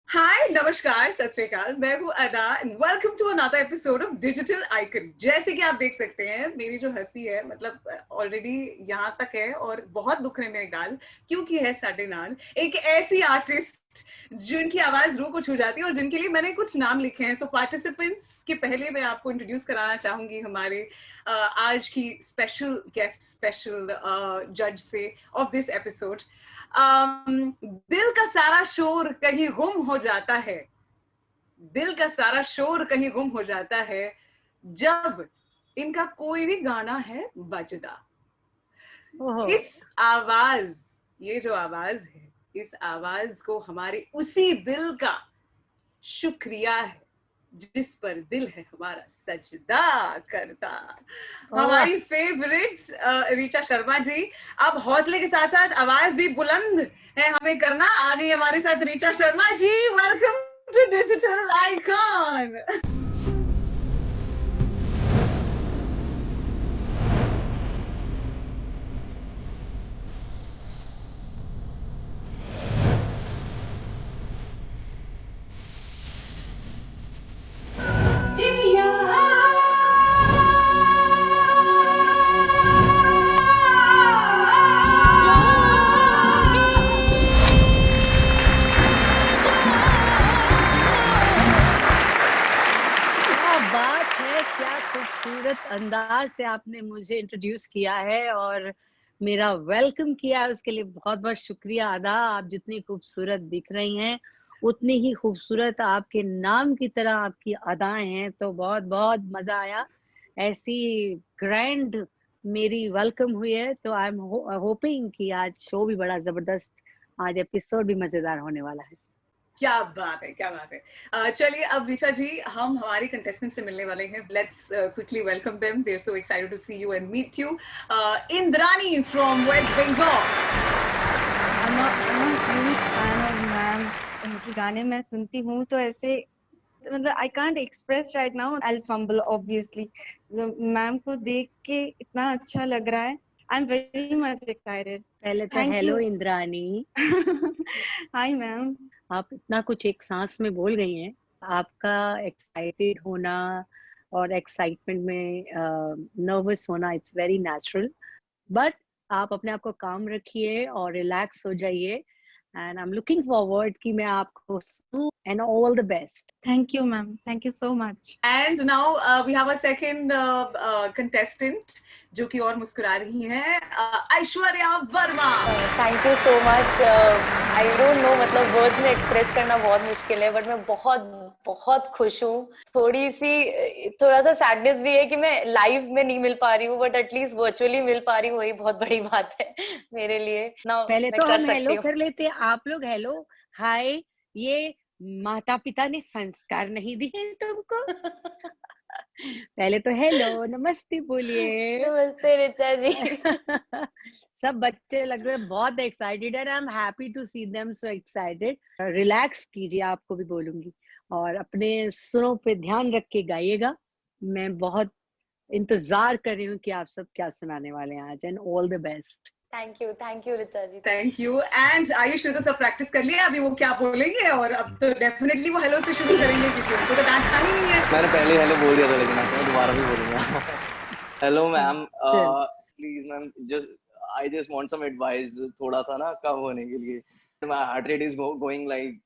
हाय नमस्कार सत श्री अकाल, मैं हूँ Ada and welcome to another episode of digital icon. जैसे कि आप देख सकते हैं मेरी जो हंसी है मतलब ऑलरेडी यहाँ तक है और बहुत दुख रहे मेरे गाल क्योंकि है साडे नाल एक ऐसी आर्टिस्ट जिनकी आवाज रूह को छू जाती है और जिनके लिए मैंने कुछ नाम लिखे हैं। सो पार्टिसिपेंट्स के पहले मैं आपको इंट्रोड्यूस कराना चाहूंगी हमारे आज की स्पेशल गेस्ट, स्पेशल जज से ऑफ दिस एपिसोड। दिल का सारा शोर कहीं गुम हो जाता है, दिल का सारा शोर कहीं गुम हो जाता है जब इनका कोई भी गाना है बजदा। इस आवाज, ये जो आवाज है, इस आवाज को हमारे उसी दिल का शुक्रिया है जिस पर दिल है हमारा सजदा करता। हमारी फेवरेट ऋचा शर्मा जी। अब हौसले के साथ साथ आवाज भी बुलंद है हमें करना। आ गई हमारे साथ Richa Sharma ji. Welcome to digital icon. अंदाज से आपने मुझे इंट्रोड्यूस किया है और मेरा वेलकम किया है, उसके लिए बहुत बहुत शुक्रिया अदा। आप जितनी खूबसूरत दिख रही हैं उतनी ही खूबसूरत आपके नाम की तरह आपकी अदाएं हैं, तो बहुत बहुत मजा आया। ऐसी ग्रैंड मेरी वेलकम हुई है, तो आई एम होपिंग कि आज शो भी बड़ा जबरदस्त, आज एपिसोड भी मजेदार होने वाला है। क्या बात है, क्या बात है। चलिए अब ऋचा जी, हम हमारी कंटेस्टेंट से मिलने वाले हैं। Let's quickly welcome them. They are so excited to see you and meet you. Indrani from West Bengal. Ma'am, उनके गाने मैं सुनती हूँ तो ऐसे मतलब I can't express right now, I fumble obviously. Ma'am को देख के इतना अच्छा लग रहा है। I am very much excited. पहले तो हेलो इंद्रानी। Hi ma'am. आप इतना कुछ एक सांस में बोल गई हैं। आपका एक्साइटेड होना और एक्साइटमेंट में नर्वस होना, इट्स वेरी नेचुरल, बट आप अपने आप को काम रखिए और रिलैक्स हो जाइए। And I am looking forward कि मैं आपको सुनूं and all the best. Thank you ma'am, thank you so much. And now we have a second contestant जो कि और मुस्कुरा रही हैं, Aishwarya Verma. Thank you so much. I don't know, मतलब वर्ड्स में एक्सप्रेस करना बहुत मुश्किल है, बट मैं बहुत बहुत खुश हूँ। थोड़ा सा सैडनेस भी है कि मैं लाइव में नहीं मिल पा रही हूँ, बट एटलीस्ट वर्चुअली मिल पा रही हूँ, वही बहुत बड़ी बात है मेरे लिए ना। पहले मैं तो कर हम सकती हेलो हूँ। कर लेते हैं, आप लोग हेलो हाय। ये माता पिता ने संस्कार नहीं दिए तुमको? पहले तो हेलो नमस्ते बोलिए। नमस्ते ऋचा जी। सब बच्चे लग रहे हैं बहुत excited and I am happy to see them so excited. Relax कीजिए, आपको भी बोलूंगी, और अपने सुरों पे ध्यान रख के गाइएगा। मैं बहुत इंतजार कर रही हूँ कि आप सब क्या सुनाने वाले हैं आज, and all the best. Thank you Richa ji. Thank you. And Ayush ने तो सब प्रैक्टिस कर लिया, अभी वो क्या बोलेंगे और अब तो डेफिनेटली वो हेलो से शुरू करेंगे क्योंकि उनको तो डांस आनी नहीं है। मैंने पहले हेलो बोल दिया था, लेकिन मैं दोबारा भी बोलूंगा। Hello ma'am, please ma'am, I just want some advice, थोड़ा सा ना कम होने के लिए। My heart rate is going like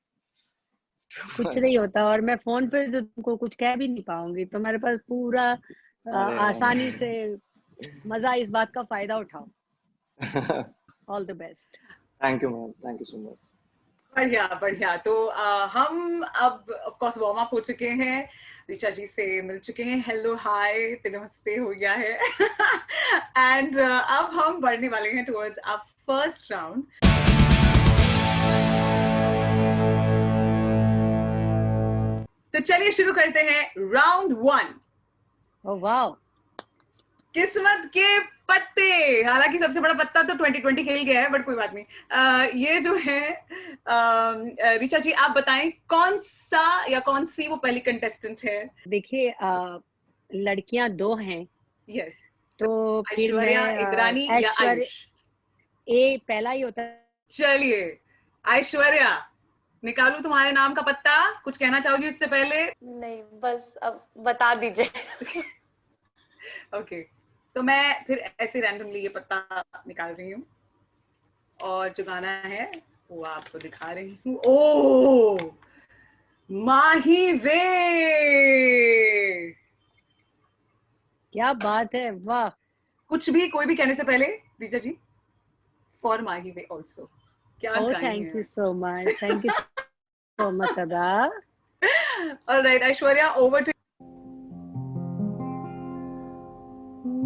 कुछ नहीं होता, और मैं फोन पे तो तुमको कुछ कह भी नहीं पाऊंगी, तुम्हारे पास पूरा आसानी से मजा, इस बात का फायदा उठाओ। All the best. Thank you ma'am, thank you so much. बढ़िया बढ़िया। तो हम अब ऑफ कोर्स वार्म अप हो चुके हैं, ऋचा जी से मिल चुके हैं, हेलो हाय नमस्ते हो गया है। एंड अब हम बढ़ने वाले हैं टुवर्ड्स आवर फर्स्ट राउंड। तो चलिए शुरू करते हैं राउंड 1। Oh wow. किस्मत के पत्ते। हालांकि सबसे बड़ा पत्ता तो 2020 खेल गया है, बट कोई बात नहीं। ये जो है ऋचा जी, आप बताएं कौन सा या कौन सी वो पहली कंटेस्टेंट है। देखिए लड़कियां दो हैं। यस। तो फिर ऐश्वर्या, मैं इंद्रानी या ऐश्वर्या, आयुष? ए पहला ही होता है। चलिए ऐश्वर्या, निकालू तुम्हारे नाम का पत्ता? कुछ कहना चाहोगी इससे पहले? नहीं, बस अब बता दीजिए। ओके, तो मैं फिर ऐसे रैंडमली ये पत्ता निकाल रही हूँ और जो गाना है वो आपको दिखा रही हूँ। ओ माही वे, क्या बात है, वाह। कुछ भी कोई भी कहने से पहले रीचा जी, फॉर माही वे ऑल्सो, क्या Oh, गाई thank है। you so much. Thank you so much, Ada. All right Aishwarya, over to.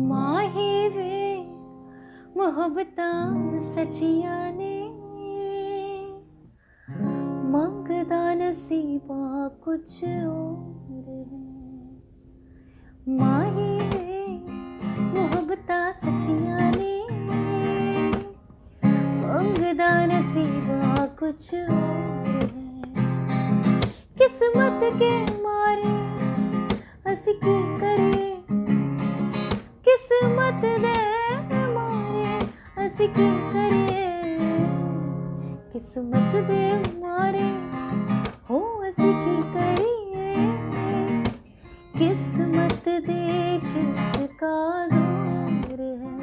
माही वे मुहब्बतां सचियां ने मंगदा नसीबा कुछ और है। माही वे मुहब्बतां सचियां ने मंगदा नसीबा कुछ और है। किस्मत के मारे असी की करे, किस्मत दे मारे असी की करिए, किस्मत दे मारे हो असी की करिए, किस्मत दे किसका जोर है।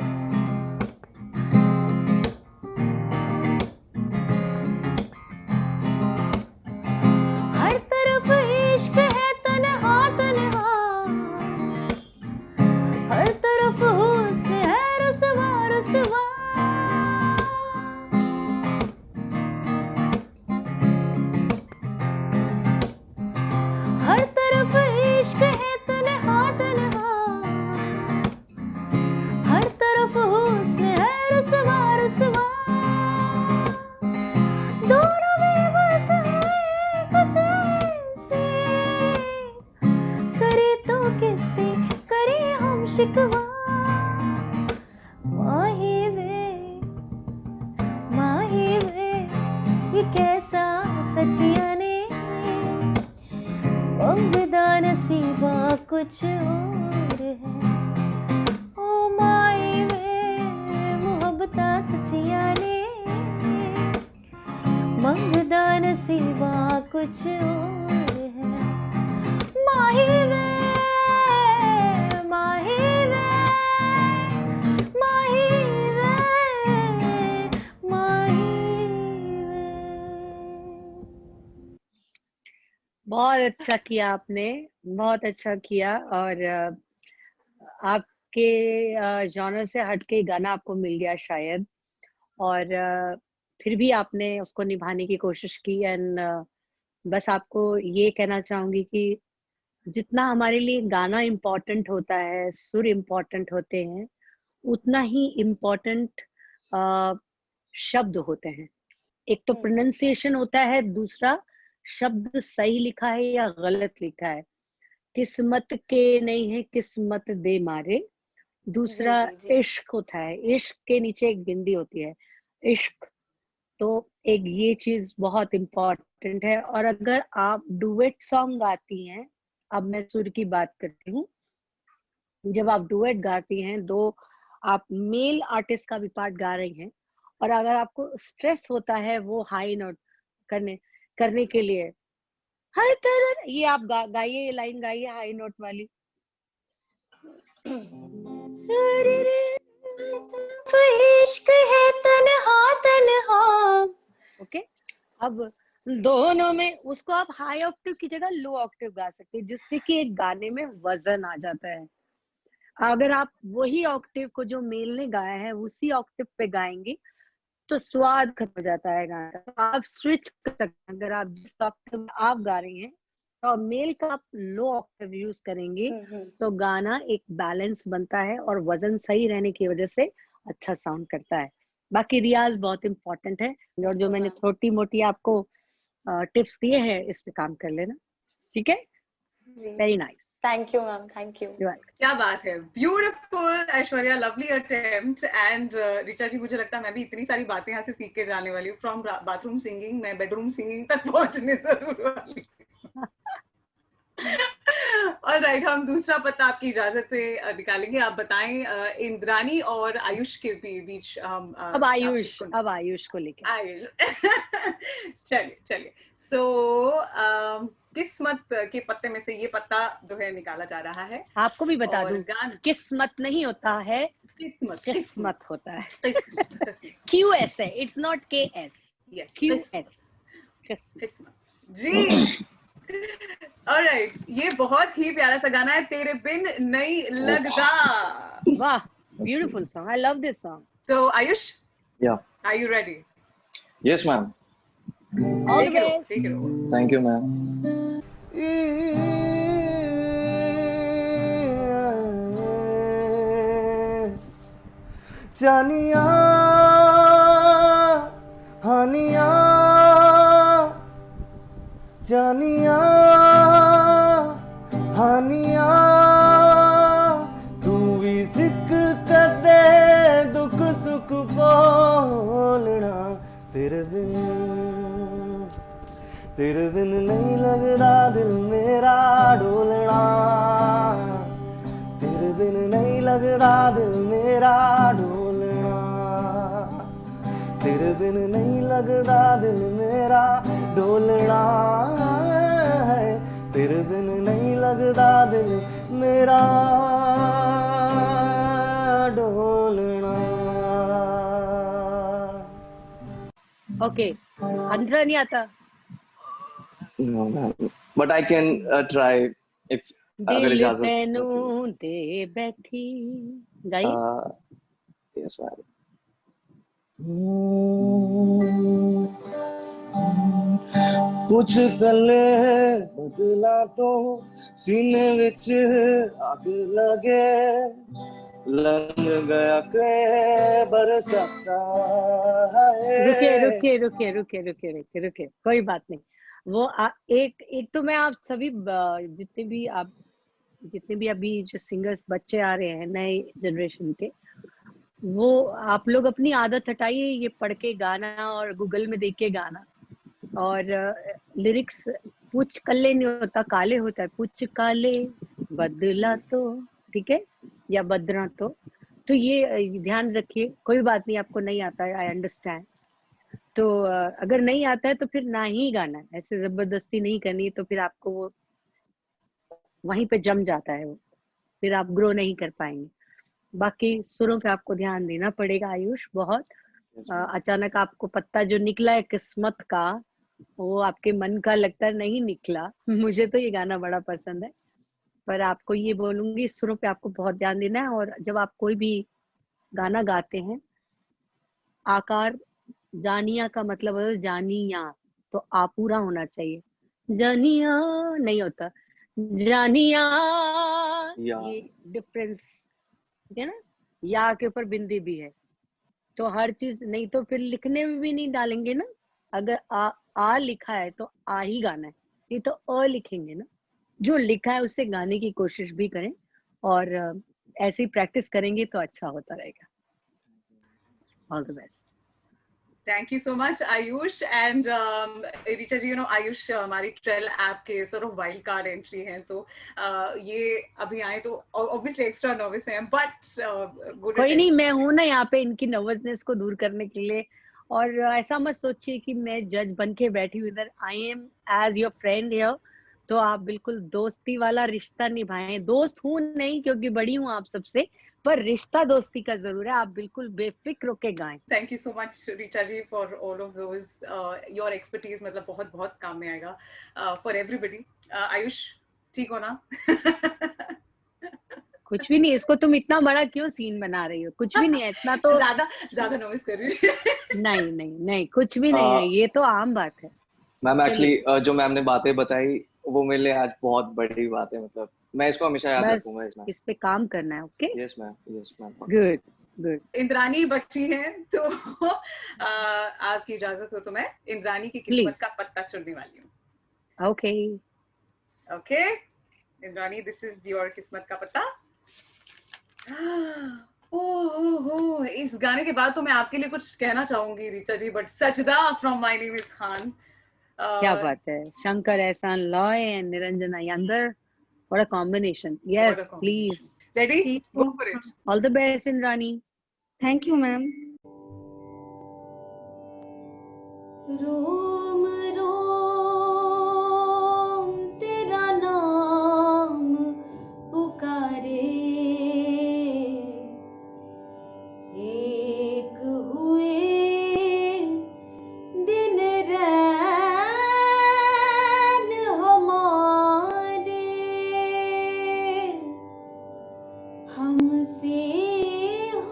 हर तरफ इश्क है तन्हा तन्हा, हर तरफ हुस्न है रुसवा रुसवा। हर तरफ इश्क है तन्हा तन्हा, हर तरफ हुस्न है रुसवा रुसवा। दोनों में बस हुए कुछ ऐसे, करे तो किससे करे हम शिकवा। माही वे ये कैसा सचिया ने मंगदा नसीबा कुछ और है। ओ माही वे मुहब्बता सचिया ने मंगदा नसीबा कुछ और है। माही वे, माही वे, माही वे, माही वे। बहुत अच्छा किया आपने, बहुत अच्छा किया। और आपके जॉनर से हटके गाना आपको मिल गया शायद, और फिर भी आपने उसको निभाने की कोशिश की। एंड बस आपको ये कहना चाहूंगी कि जितना हमारे लिए गाना इम्पोर्टेंट होता है, सुर इम्पोर्टेंट होते हैं, उतना ही इम्पोर्टेंट शब्द होते हैं। एक तो प्रोनाउंसिएशन होता है, दूसरा शब्द सही लिखा है या गलत लिखा है। किस्मत के नहीं है किस्मत दे मारे, दूसरा इश्क होता है, इश्क के नीचे एक बिंदी होती है, इश्क। तो एक ये चीज बहुत इम्पोर्टेंट है। और अगर आप डुएट सॉन्ग गाती हैं, अब मैं सुर की बात करती हूँ, जब आप डुएट गाती हैं, दो आप मेल आर्टिस्ट का भी पार्ट गा रही हैं, और अगर आपको स्ट्रेस होता है वो हाई नोट करने के लिए, हर तरह ये आप गाइए, ये लाइन गाइए हाई नोट वाली। इश्क है तन्हा तन्हा। ओके, अब दोनों में उसको आप हाई ऑक्टेव की जगह लो ऑक्टेव गा सकते हैं, जिससे कि एक गाने में वजन आ जाता है। अगर आप वही ऑक्टेव को जो मेल ने गाया है उसी ऑक्टेव पे गाएंगे तो स्वाद खत्म हो जाता है गाना। तो आप स्विच कर सकते हैं, अगर आप जिस ऑक्टेव में आप गा रही हैं तो मेल का आप लो ऑक्टेव यूज करेंगे तो गाना एक बैलेंस बनता है और वजन सही रहने की वजह से अच्छा साउंड करता है। बाकी रियाज बहुत इंपॉर्टेंट है, और जो मैंने छोटी मोटी आपको टिप्स दिए हैं इस पे काम कर लेना, ठीक है? Very nice, thank you ma'am, thank you. क्या बात है, beautiful Aishwarya, lovely attempt. And Richa ji, मुझे लगता है मैं भी इतनी सारी बातें यहाँ से सीख के जाने वाली हूँ। फ्रॉम बाथरूम सिंगिंग मैं बेडरूम सिंगिंग तक पहुंचने जरूर वाली। ऑलराइट, हम दूसरा पता आपकी इजाजत से निकालेंगे। आप बताएं इंद्रानी और आयुष के बीच हम अब आयुष को लेके आयुष चलिए चलिए। सो किस्मत के पत्ते में से ये पत्ता जो है निकाला जा रहा है। आपको भी बता दूं, गाना किस्मत नहीं होता है, किस्मत होता है। QS है, it's not KS। Yes, QS किस्मत जी। ऑलराइट, ये बहुत ही प्यारा सा गाना है, तेरे बिन नहीं लगता। वाह, beautiful song, I love this song. तो Ayush, Yeah. Are you ready? Yes, ma'am. All the best. Take it over. Thank you, ma'am. जानिया हानिया जानिया हानिया तू भी सिख कदे दुख सुख बोलना तेरे बिन नहीं लगदा दिल मेरा डोलना तेरे बिन नहीं लगदा दिल मेरा डोलना तेरे बिन नहीं लगदा दिल मेरा डोलना है तेरे बिन नहीं लगदा दिल मेरा डोलना। ओके, अंतरा नहीं आता। No, ma'am. But I can try if अगर दिल इजाजत तेनू हो दे बैठी गाई। तो। Yes, ma'am. कुछ गले बदला तो सीने विच आग लगे लंघ गया के बरसाता रुके, कोई बात नहीं। वो एक तो मैं आप सभी जितने भी अभी जो सिंगर्स बच्चे आ रहे हैं नए जनरेशन के, वो आप लोग अपनी आदत हटाइए ये पढ़ के गाना और गूगल में देख के गाना। और लिरिक्स पूछ कल्ले नहीं होता, काले होता है। पूछ काले बदला तो, ठीक है, या बदरा तो ये ध्यान रखिए। कोई बात नहीं, आपको नहीं आता है, आई अंडरस्टैंड। तो अगर नहीं आता है तो फिर ना ही गाना है, ऐसे जबरदस्ती नहीं करनी। तो फिर आपको वो वहीं पे जम जाता है, वो फिर आप ग्रो नहीं कर पाएंगे। बाकी सुरों पे आपको ध्यान देना पड़ेगा आयुष बहुत। अचानक आपको पत्ता जो निकला है किस्मत का, वो आपके मन का लगता है नहीं निकला। मुझे तो ये गाना बड़ा पसंद है, पर आपको ये बोलूंगी सुरों पे आपको बहुत ध्यान देना है। और जब आप कोई भी गाना गाते हैं, आकार जानिया का मतलब है जानिया, तो आ पूरा होना चाहिए। जानिया नहीं होता, जानिया, ये डिफरेंस है ना। या के ऊपर बिंदी भी है, तो हर चीज नहीं तो फिर लिखने में भी नहीं डालेंगे ना। अगर आ लिखा है तो आ ही गाना है, नहीं तो अ लिखेंगे ना। जो लिखा है उससे गाने की कोशिश भी करें, और ऐसे ही प्रैक्टिस करेंगे तो अच्छा होता रहेगा। All the best. Thank you so much, Ayush. And Richa ji, Ayush हमारी ट्रेल ऐप के sort of wild card entry हैं, तो ये अभी आए तो obviously extra nervous हैं, but good. कोई नहीं, मैं हूँ ना यहाँ पे इनकी नर्वसनेस को दूर करने के लिए। और ऐसा मत सोचिए कि मैं जज बन के बैठी हूँ इधर। I am as your friend here, तो आप बिल्कुल दोस्ती वाला रिश्ता निभाएं। दोस्त हूँ नहीं क्योंकि बड़ी हूँ आप सबसे, पर रिश्ता दोस्ती का जरूर है। आप बिल्कुल बेफिक्र होके गाएं। Thank you so much, Richa ji, for all of those. Your expertise मतलब बहुत बहुत काम में आएगा for everybody. आयुष, ठीक हो ना? कुछ भी नहीं, इसको तुम इतना बड़ा क्यों सीन बना रही हो? कुछ भी नहीं है इतना तो। ज्यादा नर्वस कर रही है। नहीं, कुछ भी नहीं है, ये तो आम बात है। मैम एक्चुअली जो मैम ने बातें बताई वो मेरे लिए आज बहुत बड़ी बात है। मतलब मैं इसको हमेशा याद रखूंगा। इस पे काम करना है। Okay, yes ma'am. Good. Indrani बच्ची हैं, तो आपकी इजाजत हो तो मैं इंद्रानी की किस्मत का पत्ता चुनने वाली हूँ। Okay Indrani, this is your किस्मत का पत्ता। ओहो, इस गाने के बाद तो मैं आपके लिए कुछ कहना चाहूंगी रीचा जी, बट सजदा from my name is Khan. क्या बात है। शंकर एहसान Loy and Niranjana younger What a combination. Yes, please. Ready? Go for it. All the best, Indrani. Thank you, ma'am. रोम रोम तेरा नाम पुकारे, एक हुए दिन रैन हमारे, हमसे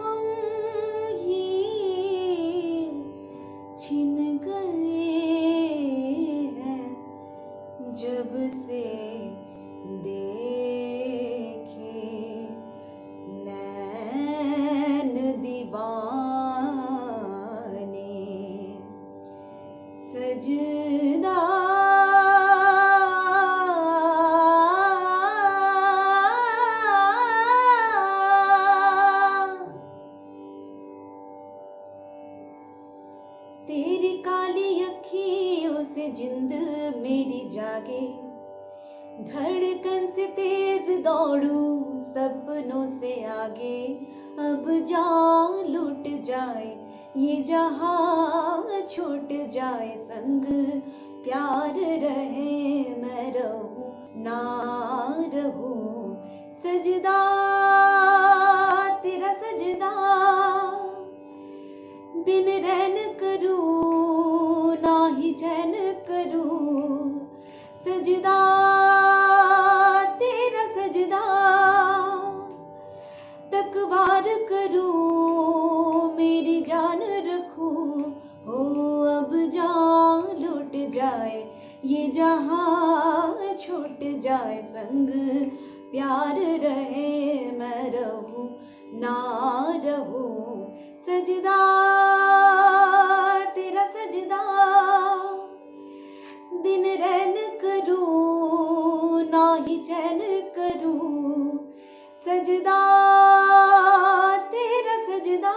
हम ही छिन गए हैं, जब से देखे नैन दीवाने, सजदा तेरी काली अखियों से जिंद मेरी जागे, धड़कन से तेज दौड़ू सपनों से आगे, अब जान लुट जाए ये जहां, छूट जाए संग प्यार रहे, मैं रहूं ना रहूं, सजदा तेरा सजदा, दिन रैन करूं ना ही चैन करूं, सजदा तेरा सजदा, तकवार करूं मेरी जान रखूं, हो अब जान लुट जाए ये जहां, छूट जाए संग प्यार रहे, मैं रहूं ना रहूं, सजदा तेरा सजदा, दिन रैन करूं ना ही चैन करूं, सजदा तेरा सजदा,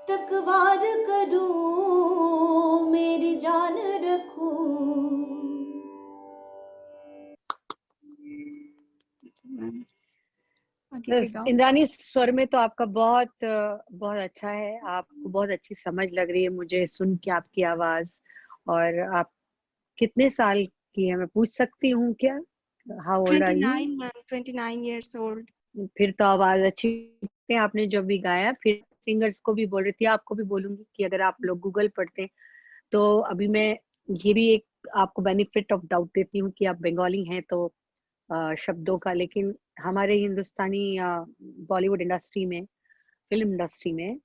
तकवार करूं मेरी जान रखूं। बस इंद्रानी, स्वर में तो आपका बहुत बहुत अच्छा है, आपको बहुत अच्छी समझ लग रही है मुझे सुन के आपकी आवाज। और आप कितने साल की है, मैं पूछ सकती हूँ क्या? How old are you? 29 ma'am, 29 years old. फिर तो आवाज अच्छी है, आपने जो भी गाया। फिर सिंगर्स को भी बोल रही थी, आपको भी बोलूंगी कि अगर आप लोग गूगल पढ़ते हैं तो अभी मैं ये भी एक आपको बेनिफिट ऑफ डाउट देती हूँ कि आप बंगाली हैं तो शब्दों का, लेकिन हमारे हिंदुस्तानी बॉलीवुड इंडस्ट्री में, फिल्म इंडस्ट्री में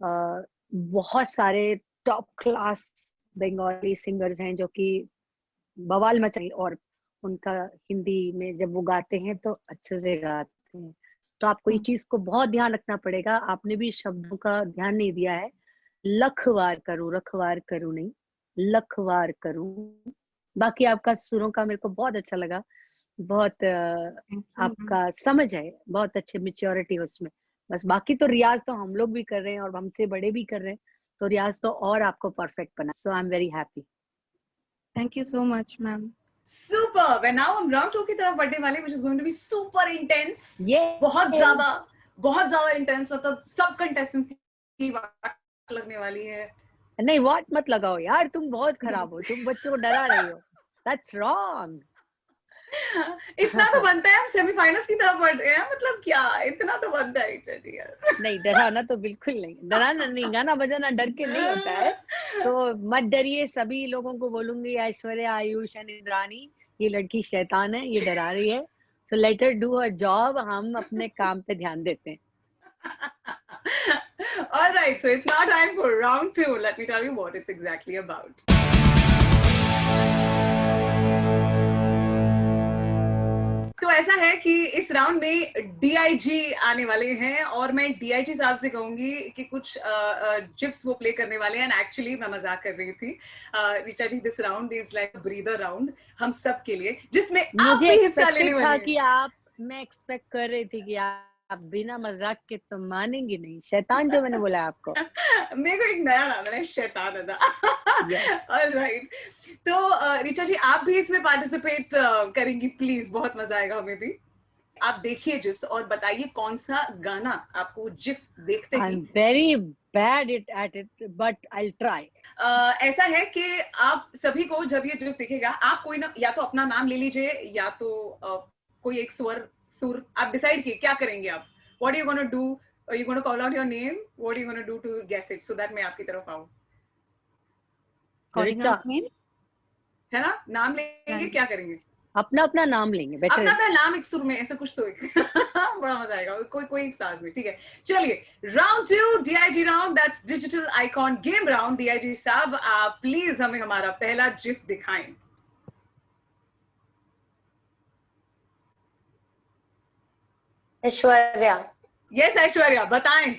बहुत सारे टॉप क्लास बंगाली सिंगर्स हैं जो कि बवाल मचाई, और उनका हिंदी में जब वो गाते हैं तो अच्छे से गाते हैं। तो आपको ये चीज को बहुत ध्यान रखना पड़ेगा। आपने भी शब्दों का ध्यान नहीं दिया है। लखवार करूं, रखवार करूं नहीं, लखवार करूं। बाकी आपका सुरों का मेरे को बहुत अच्छा लगा, बहुत आपका समझ है, बहुत अच्छे मेच्योरिटी है उसमें। बस बाकी तो रियाज तो हम लोग भी कर रहे हैं और हमसे बड़े भी कर रहे हैं, तो रियाज तो और आपको परफेक्ट बना। So I am very happy. Thank you so much, ma'am. Superb. And now हम round 2 की तरफ बढ़ने वाले, which is going to be super intense. Yeah. बहुत ज्यादा intense, मतलब सब contestants की बात लगने वाली है। नहीं, वाट मत लगाओ यार, तुम बहुत खराब हो, तुम बच्चों को डरा रही हो। That's wrong. इतना तो बनता है, हम सेमीफाइनल्स की तरफ बढ़ रहे हैं, मतलब क्या इतना तो बनता है यार। नहीं, डराना तो बिल्कुल नहीं, डराना नहीं, गाना बजाना डर के नहीं होता है, तो मत डरिए। सभी लोगों को बोलूंगी, ऐश्वर्या, आयुष एंड इंद्रानी, ये लड़की शैतान है, ये डरा रही है, so let her do her job। हम अपने काम पे ध्यान देते हैं। All right, so it's now time for round 2. Let me tell you what it's exactly about. तो ऐसा है कि इस राउंड में डीआईजी आने वाले हैं और मैं डीआईजी साहब से कहूंगी कि कुछ जिप्स वो प्ले करने वाले हैं। एंड एक्चुअली मैं मजाक कर रही थी Richa ji, this round is like breather round हम सब के लिए, जिसमें आप भी हिस्सा लेने वाले हैं। मैं एक्सपेक्ट कर रही थी कि आप बिना मजाक के तो मानेंगे नहीं, शैतान जो मैंने बोला आपको। मेरे को एक नया नाम है, शैतान अदा। Yes. ऑलराइट, तो ऋचा जी आप भी इसमें पार्टिसिपेट करेंगी प्लीज, बहुत मजा आएगा हमें भी। आप देखिए जिफ्स और बताइए कौन सा गाना आपको जिफ देखते ही। I'm very bad at it, but I'll try. ऐसा है कि आप सभी को जब ये जिफ दिखेगा, आप कोई ना, या तो अपना नाम ले लीजिए या तो कोई एक सुर आप डिसाइड किए क्या करेंगे आप। What are you gonna do, are you gonna call out your name, what are you gonna do to guess it, so that मैं आपकी तरफ आऊं। Calling out name? है ना, नाम लेंगे, क्या करेंगे? अपना अपना नाम लेंगे, बेटर अपना अपना नाम एक सुर में, ऐसा कुछ तो एक बड़ा मजा आएगा, कोई एक साथ में, ठीक है। चलिए round 2 DIG round, that's digital icon game round. DIG साहब आप प्लीज हमें हमारा पहला जिफ दिखाएं। ऐश्वर्या। यस ऐश्वर्या, बताएं।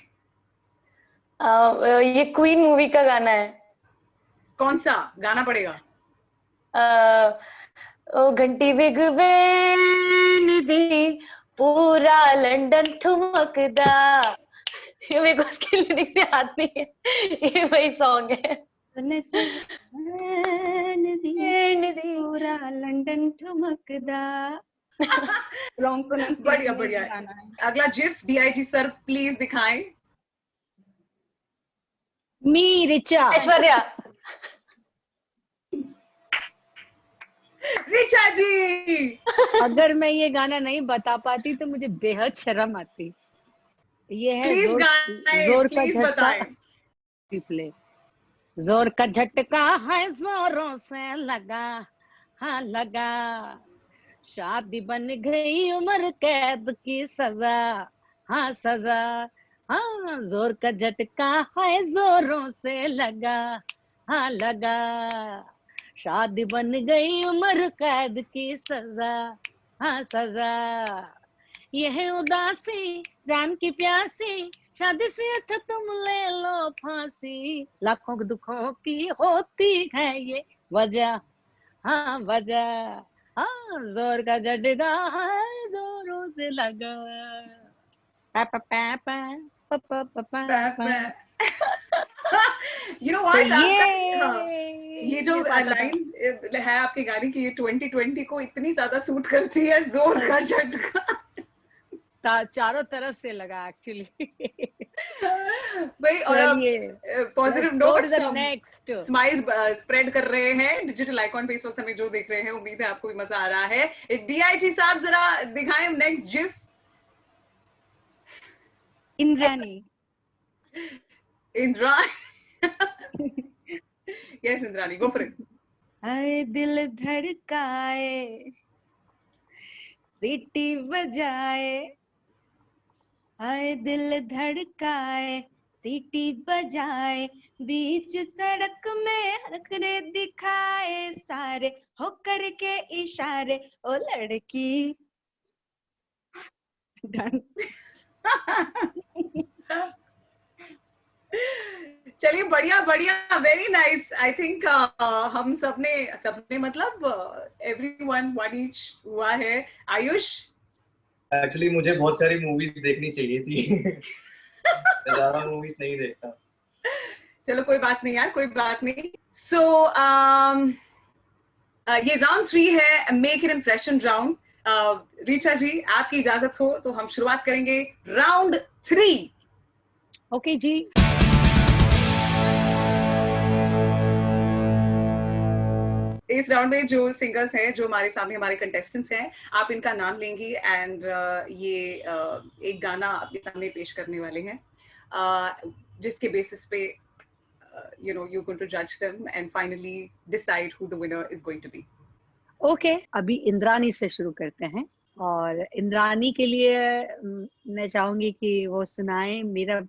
ये क्वीन मूवी का गाना है। कौन सा गाना पड़ेगा? ओ घंटी बिग बैन दी, पूरा लंदन ठुमकदा। ये मेरे को उसकी लिरिक्स याद नहीं है, ये वही सॉन्ग है। पूरा लंदन ठुमकदा। Wrong pronunciation. बढ़िया बढ़िया। अगला जिफ DIG सर प्लीज दिखाएं। मी रिचा। ऐश्वर्या। रिचा जी। अगर मैं ये गाना नहीं बता पाती तो मुझे बेहद शर्म आती। ये है जोर का झटका। प्ले जोर का झटका है, जोरों से लगा, हाँ लगा, शादी बन गई उम्र कैद की सजा, हाँ सजा, हाँ जोर का झटका है, जोरों से लगा, हाँ लगा, शादी बन गई उम्र कैद की सजा, हाँ सजा, यह उदासी जान की प्यासी, शादी से अच्छा तुम ले लो फांसी, लाखों दुखों की होती है ये वजह, हाँ वजह, हाँ जोर का झटका है, जोरों से लगा, पापा पापा पापा पापा। You know what? ये जो लाइन है आपके गाने की, ये 2020 को इतनी ज्यादा सूट करती है, जोर का झटका। चारों तरफ से लगा एक्चुअली। भाई और positive note, next smiles spread कर रहे हैं डिजिटल आइकॉन पे इस वक्त हमें जो देख रहे हैं। उम्मीद है आपको भी मजा आ रहा है। DIG साहब जरा दिखाएं next GIF. Indrani. Yes Indrani, go for it. आए दिल धड़काए, सीटी बजाए, आए दिल धड़काए, सीटी बजाए, बीच सड़क में हकरे दिखाए, सारे होकर के इशारे, ओ लड़की। डन। चलिए बढ़िया बढ़िया, वेरी नाइस। आई थिंक हम सबने मतलब एवरीवन वन ईच हुआ है। आयुष, एक्चुअली मुझे बहुत सारी मूवीज देखनी चाहिए थी। मैं ज्यादा मूवीज नहीं देखता। चलो कोई बात नहीं यार, कोई बात नहीं। सो ये राउंड 3 है, make an impression round. Richa ji आपकी इजाजत हो तो हम शुरुआत करेंगे राउंड 3। ओके जी। इस राउंड में जो सिंगर्स हैं, जो हमारे सामने हमारे कंटेस्टेंट्स हैं, आप इनका नाम लेंगी एंड ये एक गाना आपके सामने पेश करने वाले हैं, जिसके बेसिस पे you know you're going to judge them and finally decide who the winner is going to be. Okay, अभी इंद्रानी से शुरू करते हैं और इंद्रानी के लिए मैं चाहूंगी कि वो सुनाएं। मेरा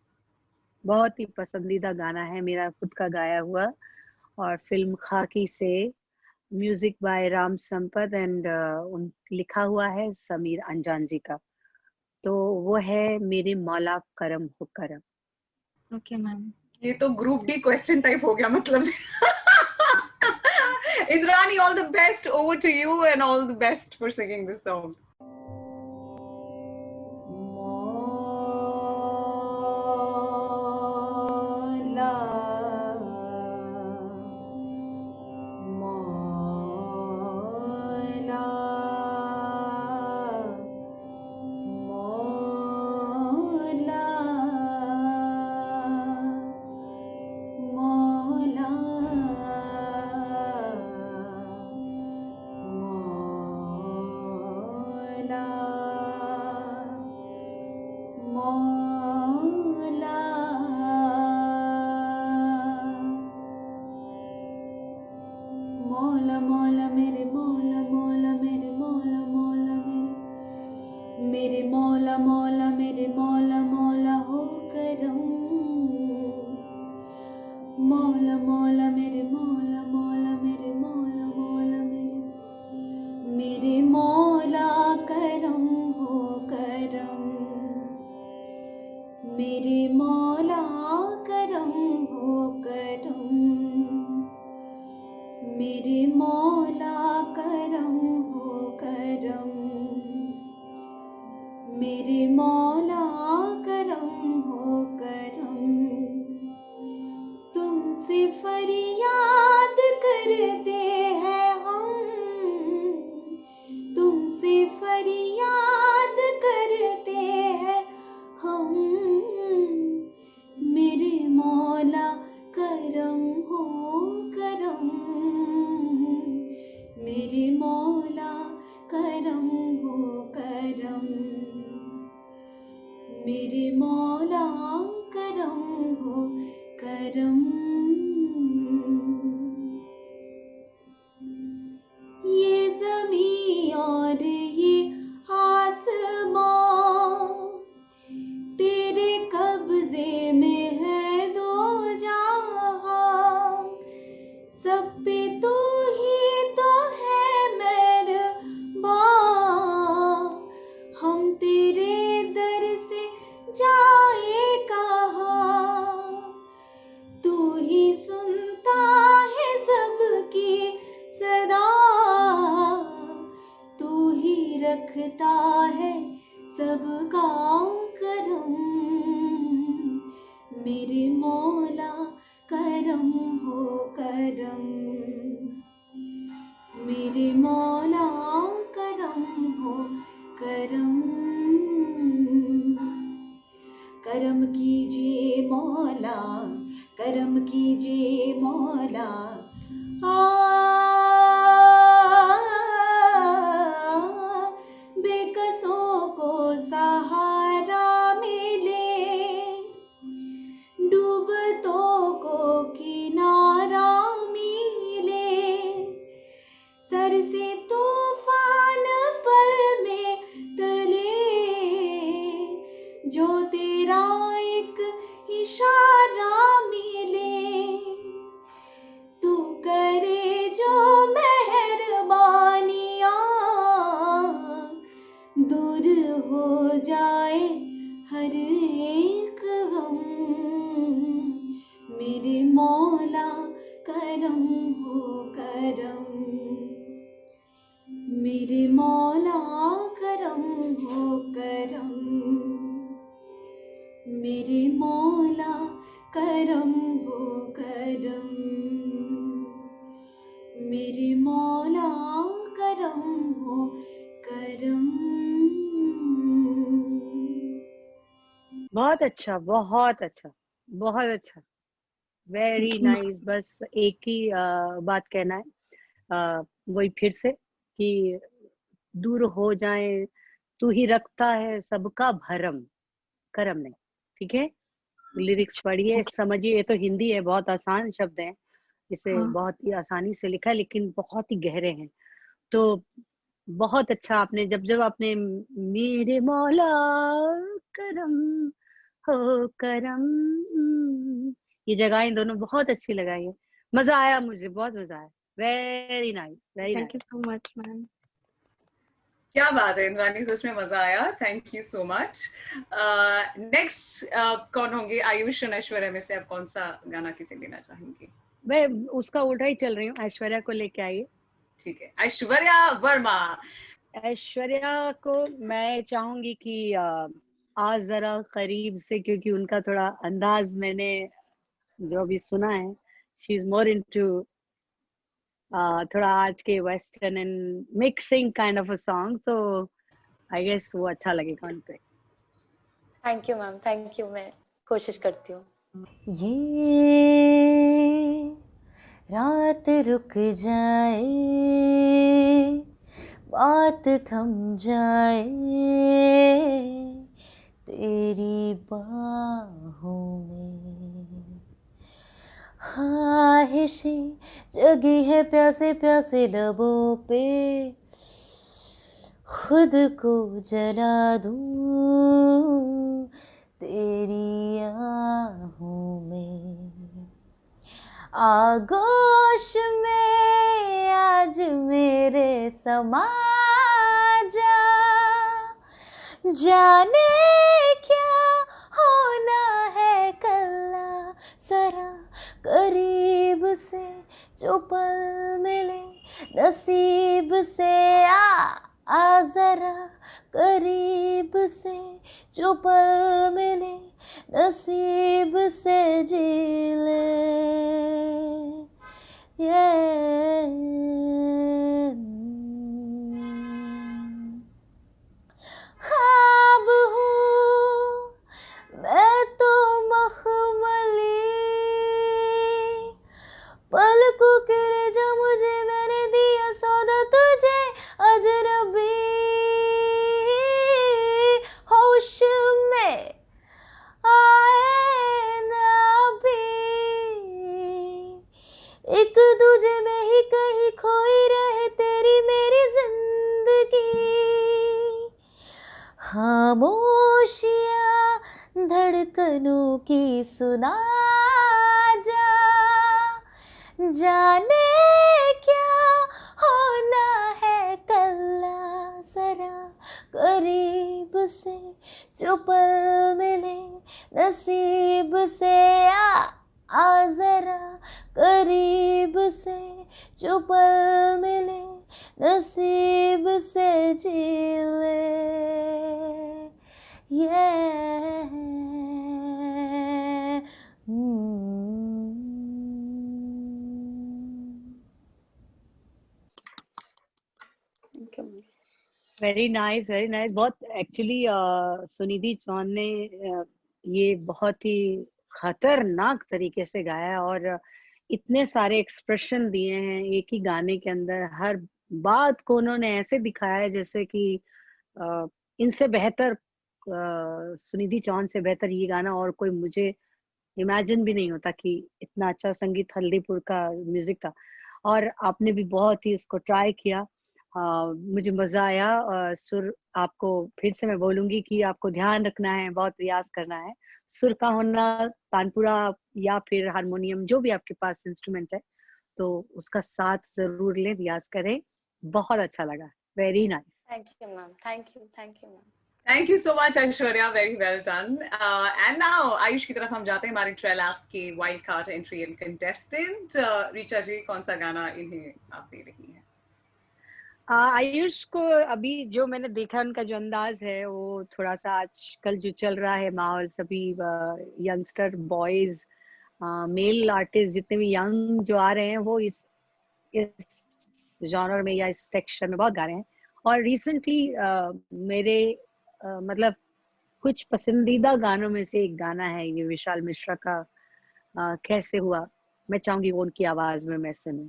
बहुत ही पसंदीदा गाना है, मेरा खुद का गाया हुआ, और फिल्म खाकी से, music by Ram Sampat and लिखा हुआ है समीर अंजान जी का। तो वो है मेरे मौला करम हो करम। Okay ma'am. ये तो ग्रुप डी क्वेश्चन टाइप हो गया मतलब। Indrani, all the best. Over to you and all the best for singing this song. मौला मौला मेरे मौला मौला मेरे मौला मौला मेरे मौला मौला मेरे मौला मौला हो करम मौला मौला मेरे मौला मौला मेरे मौला मौला मेरे मौला करम हो करम मेरे मौला करम हो करम मेरे मौला करम हो करम मेरे मौला करम हो करम तुमसे फरियाद करते हैं हम तुमसे फरियाद करते हैं हम मेरे मौला करम हो करम मेरे मौला करम हो करम मेरे मौला करम हो करम ये ज़मीं और ये आसमां तेरे कब्जे में है दो जहां सब पे तू ही तो है मेहरबान हम तेरे दर से जाए कहाँ तू ही सुनता है सबकी सदा तू ही रखता है सबका करम मेरे मौला करम हो करम मेरे मौला करम हो करम करम कीजिए मौला करम कीजिए मौला बेकसों को सहारा मिले डूबतों को किनारा मिले सर से तूफान पर में तले जो तेरा एक इशारा मिले तू करे जो मेहरबानियाँ दूर हो जाए हर एक गम मेरे मौला करम हो करम मेरे मौला करम हो करम मेरे मौला करम हो करम मेरे मौला करम हो करम बहुत अच्छा, बहुत अच्छा, बहुत अच्छा, वेरी नाइस। बस एक ही बात कहना है, वही फिर से कि दूर हो जाए, तू ही रखता है सबका भरम, करम नहीं, ठीक है? लिरिक्स पढ़िए, समझिए। ये तो हिंदी है, बहुत आसान शब्द हैं, इसे हाँ। बहुत ही आसानी से लिखा है, लेकिन बहुत ही गहरे हैं। तो बहुत अच्छा आपने जब आपने मेरे मौला करम हो करम, ये जगहें दोनों बहुत अच्छी लगाई है। मजा आया, मुझे बहुत मजा आया। Very nice, very thank nice. You so much ma'am. क्या बात है इंद्रानी, सच में मजा आया। Thank you so much. Next कौन होंगे? आयुष और ऐश्वर्या में से आप कौन सा गाना किसे लेना चाहेंगे? मैं उसका उल्टा ही चल रही हूँ, ऐश्वर्या को लेके आइए। ठीक है, ऐश्वर्या वर्मा। ऐश्वर्या को मैं चाहूंगी कि आज जरा करीब से, क्योंकि उनका थोड़ा अंदाज मैंने जो भी सुना है, शी इज मोर इनटू थोड़ा आज के western and mixing kind of a song, तो आई गेस वो अच्छा लगेगा उन पे। Thank you ma'am, thank you, मैं कोशिश करती हूँ। ये रात रुक जाए, बात थम जाए, तेरी बाहों में ख्वाहिशें जगी है प्यासे प्यासे लबों पे, खुद को जला दूं तेरी आहों में। आगोश में आज मेरे समा जा, जाने क्या होना है कल्ला सरा करीब से जो पल मिले नसीब से। आ जरा करीब से जो पल मिले नसीब से जी ले। ख्वाब हूँ मैं तो मखमली, पलकों के लिए जो मुझे मैंने दिया सौदा तुझे अजनबी। होश में आए ना भी, एक दूजे में ही कहीं खोई रहे तेरी मेरी जिंदगी। खामोशियाँ धड़कनों की सुना जा, जाने क्या होना है कल्ला सरा करीब से जो पल मिले नसीब से। आ जरा करीब से जो पल मिले नसीब से जी ले। Very nice, very nice. बहुत एक्चुअली सुनिधि चौहान ने ये बहुत ही खतरनाक तरीके से गाया और इतने सारे एक्सप्रेशन दिए हैं एक ही गाने के अंदर। हर बात को उन्होंने ऐसे दिखाया है जैसे कि इनसे बेहतर, सुनिधि चौहान से बेहतर ये गाना और कोई मुझे इमेजिन भी नहीं होता कि इतना अच्छा संगीत हल्दीपुर का म्यूजिक था। और आपने भी बहुत ही उसको ट्राई किया। मुझे मजा आया। सुर आपको फिर से मैं बोलूंगी कि आपको ध्यान रखना है, बहुत रियाज करना है। सुर का होना, तानपुरा या फिर हारमोनियम जो भी आपके पास इंस्ट्रूमेंट है तो उसका साथ जरूर लें, रियाज करें। बहुत अच्छा लगा, very nice. Thank you ma'am, thank you ma'am. Thank you so much, Aishwarya. Very well done. And now, Ayush की तरफ हम जाते हैं हमारे ट्रेल ऐप के wild card entry and contestant. Richa ji, कौन सा गाना इन्हें आप दे रही हैं? आयुष को अभी जो मैंने देखा उनका जो अंदाज है वो थोड़ा सा आजकल जो चल रहा है माहौल, सभी यंगस्टर बॉयज, मेल आर्टिस्ट जितने भी यंग जो आ रहे हैं वो इस जॉनर में या इस टेक्सचर में बहुत गा रहे हैं। और रिसेंटली मेरे मतलब कुछ पसंदीदा गानों में से एक गाना है ये विशाल मिश्रा का कैसे हुआ। मैं चाहूंगी वो उनकी आवाज में मैं सुनूं।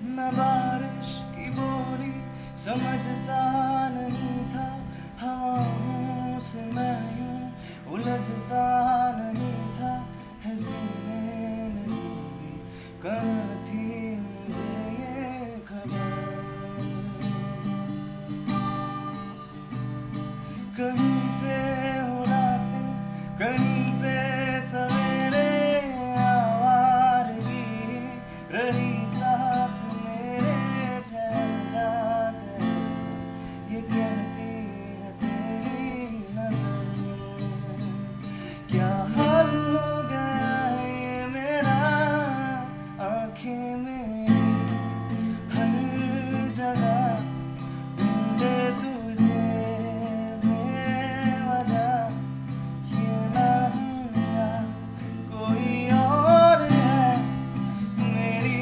मैं बारिश की बोली समझता नहीं था, हवाओं से मैं यूं उलझता नहीं था। है सीने में दूरी कहाँ थी मुझे ये खबर, कहीं पे हो रातें कहीं पे सवेरे, आवारगी रही साथ मेरे ठहर जाते। ये कहती है तेरी नजर, क्या हाल हो गया है ये मेरा। आंखें मेरी हर जगह ढूंढे तुझे बेवजह। ये ना हूँ या कोई और है, मेरी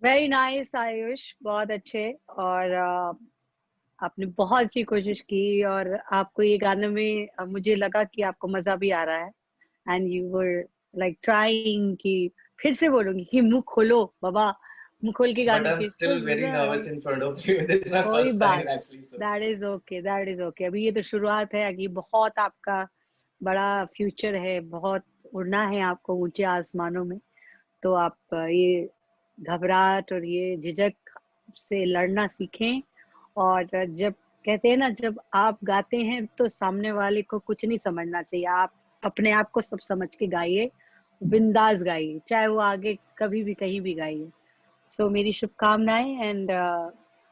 वेरी नाइस आयुष, बहुत अच्छे। और आपने बहुत अच्छी कोशिश की और आपको ये गाने में मुझे लगा कि आपको मजा भी आ रहा है and you were like trying कि फिर से बोलूंगी कि मुंह खोलो बाबा, मुंह खोल के But गाने I'm की still very nervous in front of you. This is my कोई first बात, time actually. So that is okay, that is okay. अभी ये तो शुरुआत है, आगे बहुत आपका बड़ा फ्यूचर है, बहुत उड़ना है आपको ऊंचे आसमानों में। तो आप ये घबराहट और ये झिझक से लड़ना सीखें। और जब कहते हैं ना, जब आप गाते हैं तो सामने वाले को कुछ नहीं समझना चाहिए, आप अपने आप को सब समझ के गाइए, बिंदास गाइए, चाहे वो आगे कभी भी कहीं भी गाइए। सो मेरी शुभकामनाएं and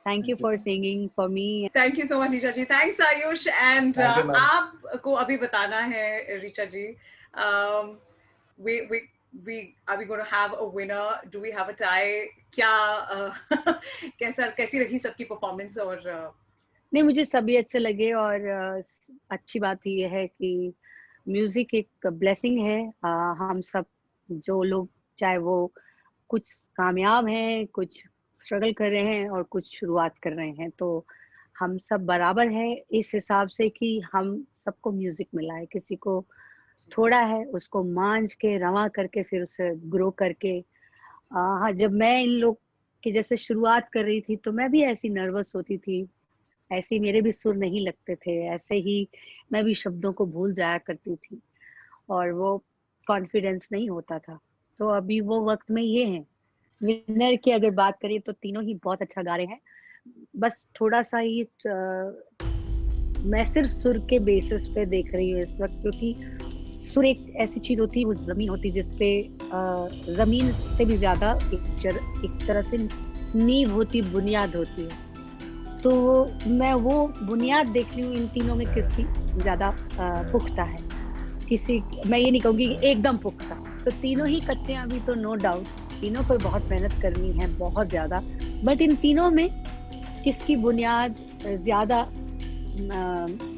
thank you for singing for me. Thank you so much Richa ji, thanks Ayush. And Thank you, ma'am. आपको अभी बताना है ऋचा जी, we are we going to have a winner, do we have a tie, क्या कैसी रही सबकी परफॉर्मेंस? और नहीं, मुझे सभी अच्छे लगे और अच्छी बात ये है कि म्यूजिक एक ब्लेसिंग है। हम सब जो लोग, चाहे वो कुछ कामयाब हैं, कुछ स्ट्रगल कर रहे हैं और कुछ शुरुआत कर रहे हैं, तो हम सब बराबर हैं इस हिसाब से कि हम सबको म्यूजिक मिला है। किसी को थोड़ा है, उसको मांझ के रवा करके फिर उसे ग्रो करके। हाँ, जब मैं इन लोग की जैसे शुरुआत कर रही थी तो मैं भी ऐसी नर्वस होती थी, ऐसे ही मेरे भी सुर नहीं लगते थे, ऐसे ही मैं भी शब्दों को भूल जाया करती थी और वो कॉन्फिडेंस नहीं होता था। तो अभी वो वक्त में ये है। विनर की अगर बात करें तो तीनों ही बहुत अच्छा गा रहे हैं, बस थोड़ा सा ही मैं सिर्फ सुर के बेसिस पे देख रही हूँ इस वक्त, क्योंकि सुर एक ऐसी चीज होती है, वो जमीन होती है जिसपे जमीन से भी ज्यादा एक तरह से नींव होती, बुनियाद होती है। तो मैं वो बुनियाद देख रही हूँ इन तीनों में किसकी ज्यादा पुख्ता है। किसी, मैं ये नहीं कहूँगी एकदम पुख्ता, तो तीनों ही कच्चे हैं अभी तो, नो डाउट तीनों को बहुत मेहनत करनी है, बहुत ज्यादा। बट इन तीनों में किसकी बुनियाद ज्यादा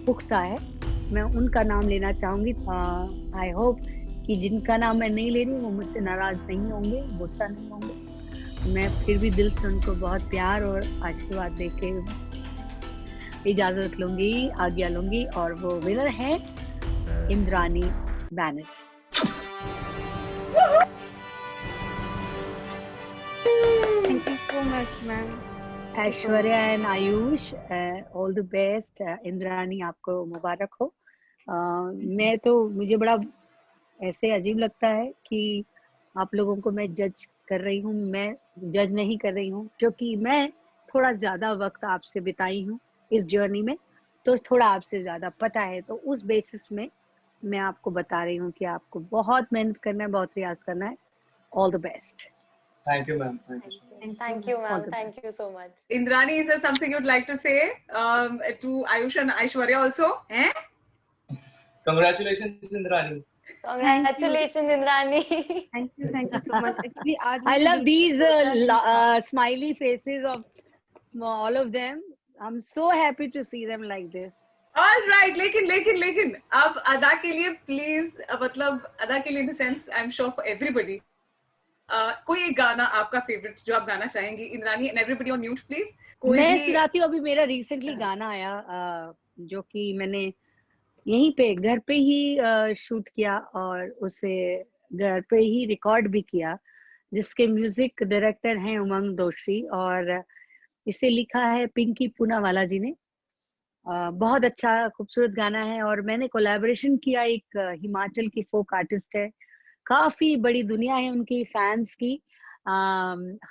पुख्ता है, मैं उनका नाम लेना चाहूंगी। आई होप कि जिनका नाम मैं नहीं ले रही वो मुझसे नाराज नहीं होंगे, गुस्सा नहीं होंगे। मैं फिर भी दिल से उनको बहुत प्यार और आशीर्वाद देके इजाजत लूंगी, आज्ञा लूंगी, और वो विनर है Indrani Banerjee. Thank you so much, ma'am. Aishwarya and Ayush, all the best. Indrani, आपको मुबारक हो। मैं तो, मुझे बड़ा ऐसे अजीब लगता है कि आप लोगों को मैं जज कर रही हूँ। मैं जज नहीं कर रही हूँ, क्योंकि मैं थोड़ा ज्यादा वक्त आपसे बिताई हूँ इस जर्नी में, तो थोड़ा आपसे ज्यादा पता है। तो उस बेसिस में मैं आपको बता रही हूँ कि आपको बहुत मेहनत करना है, बहुत प्रयास करना है। All the best. thank you, ma'am. Thank you. Thank you, ma'am. Thank you so much. Indrani, is there something you'd like to say to Ayush and Aishwarya also? Congratulations, Indrani. Congratulations, Indrani. Thank you so much. Actually, आज I मैंने love देख these सोचा नहीं था। smiley faces of all of them. I'm so happy to see them like this. All right, लेकिन अब अदा के लिए प्लीज, मतलब अदा के लिए in the sense, I am sure for everybody, कोई एक गाना आपका फेवरेट जो आप गाना चाहेंगी? Indrani and everybody on mute please. कोई मैं भी सुनाती हूँ। अभी मेरा रिसेंटली गाना आया, जो कि मैंने यहीं पे घर पे ही शूट किया और उसे घर पे ही रिकॉर्ड भी किया, जिसके म्यूजिक डायरेक्टर हैं उमंग दोशी, और इसे लिखा है पिंकी पूनावाला जी ने। बहुत अच्छा खूबसूरत गाना है, और मैंने कोलैबोरेशन किया एक हिमाचल की फोक आर्टिस्ट है, काफी बड़ी दुनिया है उनकी फैंस की,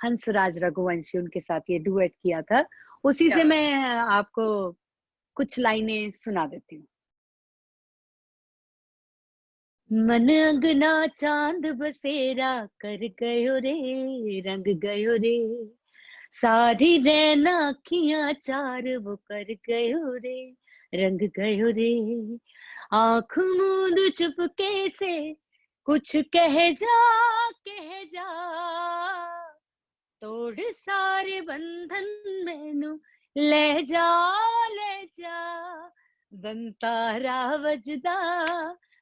हंसराज रघुवंशी, उनके साथ ये डुएट किया था। उसी से मैं आपको कुछ लाइनें सुना देती हूँ। मन अंगना चांद बसेरा कर गयो रे, रंग गयो रे, सारी रैना अखियां चार वो कर गयो रे, रंग गयो रे, आँख मूंद चुपके से कुछ कह जा, तोड़ सारे बंधन मैनू ले जा, दंतारा वजदा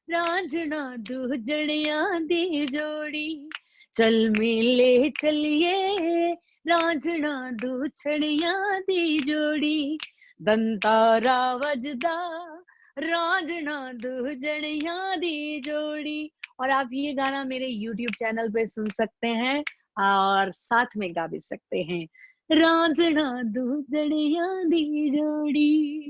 रांझना दूजड़ियां दी जोड़ी, चल मेले चलिए रांझणा दूछड़िया दी जोड़ी दंतारा वजदा रांझणा दूजड़िया दी जोड़ी। और आप ये गाना मेरे YouTube चैनल पे सुन सकते हैं और साथ में गा भी सकते हैं। रांझणा दूजड़िया दी जोड़ी।